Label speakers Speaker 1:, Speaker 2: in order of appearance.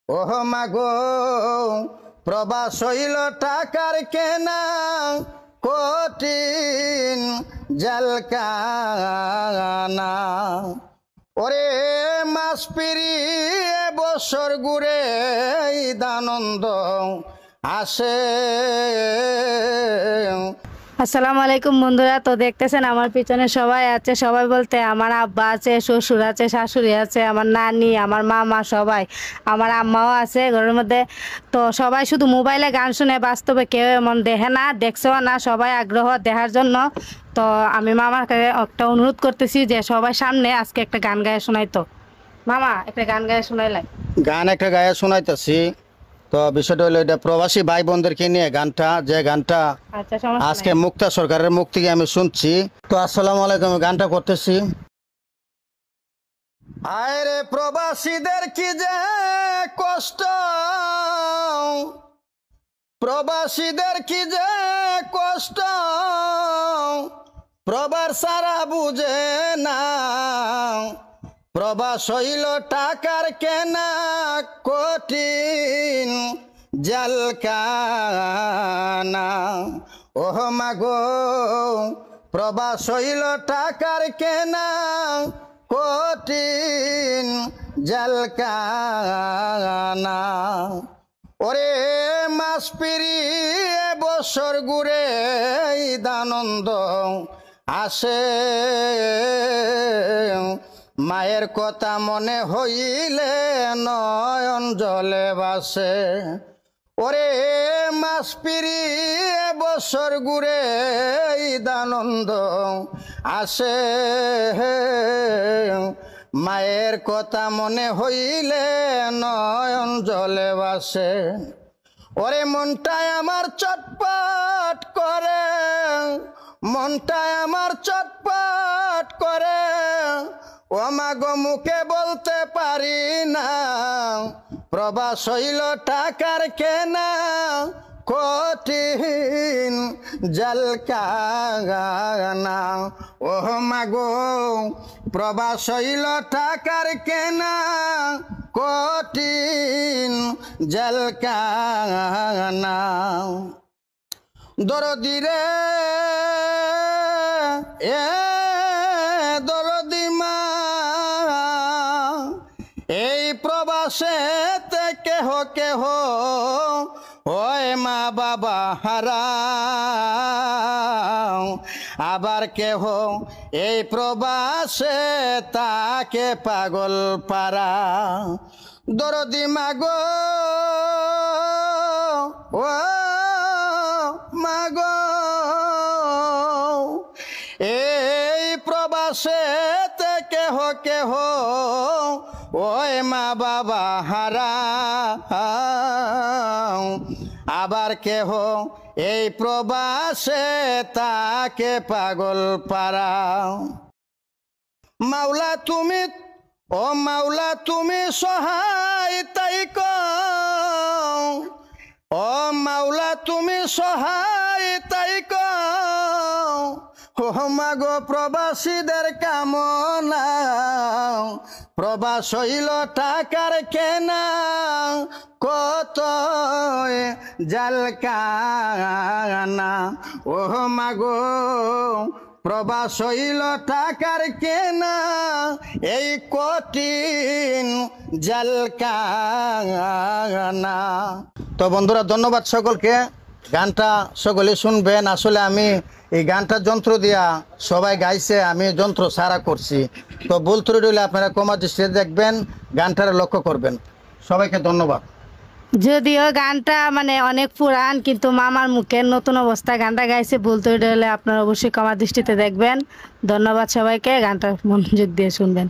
Speaker 1: ওহ মাগো প্রবাস হইল টাকার কেনা কঠিন জালকানা। ওরে মাস পেরিয়ে বছর ঘুরে ঈদানন্দ আসে।
Speaker 2: আসসালামু আলাইকুম বন্ধুরা, তো দেখতেছেন আমার পিছনে সবাই আছে। সবাই বলতে আমার আব্বা আছে, শ্বশুর আছে, শাশুড়ি আছে, আমার নানি, আমার মামা, সবাই, আমার আম্মাও আছে ঘরের মধ্যে। তো সবাই শুধু মোবাইলে গান শুনে, বাস্তবে কেউ এমন দেখে না, দেখছেও না, সবাই আগ্রহ দেখার জন্য। তো আমি মামার কাছে একটা অনুরোধ করতেছি যে সবাই সামনে আজকে একটা গান গায়ে শোনাইতো। মামা একটা গান গায়ে শোনাইলাই।
Speaker 1: গান একটা গায়ে শোনাইতেছি। তো বিষয়টা হলো এটা প্রবাসী ভাই বোনদেরকে নিয়ে গানটা, যে গানটা
Speaker 2: আচ্ছা, সমস্যা
Speaker 1: আজকে
Speaker 2: নাই।
Speaker 1: মুক্তা সরকারের মুখ থেকে আমি শুনছি। তো আসসালামু আলাইকুম, গানটা করতেছি। আয় রে প্রবাসীদের কি যে কষ্ট, প্রবাসীদের কি যে কষ্ট, প্রবাস সারা বুঝে না। প্রবাস হইল টাকার কেনা কঠিন জালকানা। ওহ মাগো প্রবাস হইল টাকার কেনা কঠিন জালকানা। ওরে মাস পেরিয়ে বছর ঘুরে ঈদানন্দ আসে। মায়ের কথা মনে হইলে নয়ন জলে ভাসে। ওরে মাস পেরিয়ে বছর ঘুরে ঈদানন্দ আসে। মায়ের কথা মনে হইলে নয়ন জলে ভাসে। ওরে মনটায় আমার চটপট করে, মনটায় আমার চটপট করে। ও মাগো মুখে বলতে পারি না। প্রবাস হইল টাকার কেনা কঠিন জালকানা। ও মাগো প্রবাস হইল টাকার কেনা কঠিন জালকানা। দরদি রে এ দরদি মা, এই প্রবাসেতে কেহ কেহ হয় মা বাবা হারা। আবার কেহ এই প্রবাসে তাকে পাগল পারা। দরদি মাগো ও মাগো, এই প্রবাসেতে কেহ কেহ ওই মা বাবা হারা। আবার কেহ এই প্রবাসে তাকে পাগল পারা। মাওলা তুমি, ও মাওলা তুমি সহায় তাই কও, ও মাওলা তুমি সহায় তাই কও। ও মাগো প্রবাসীদের কামনা, প্রবাস হইল টাকার কেনা কত জালকানা। ও মাগো প্রবাস হইল টাকার কেনা এই কঠিন জালকানা। তো বন্ধুরা ধন্যবাদ সকলকে। গানটা সকলে শুনবেন। আসলে আমি এই গানটা যন্ত্র দিয়া সবাই গাইছে, আমি যন্ত্র ছাড়া করছি। তো ভুল ত্রুটি হলে আপনারা কমা দৃষ্টিতে দেখবেন, গানটার লক্ষ্য করবেন। সবাইকে ধন্যবাদ।
Speaker 2: যদিও গানটা মানে অনেক পুরান, কিন্তু মামার মুখের নতুন অবস্থায় গানটা গাইছে। ভুল ত্রুটি হলে আপনারা অবশ্যই ক্ষমা দৃষ্টিতে দেখবেন। ধন্যবাদ সবাইকে, গানটা মনোযোগ দিয়ে শুনবেন।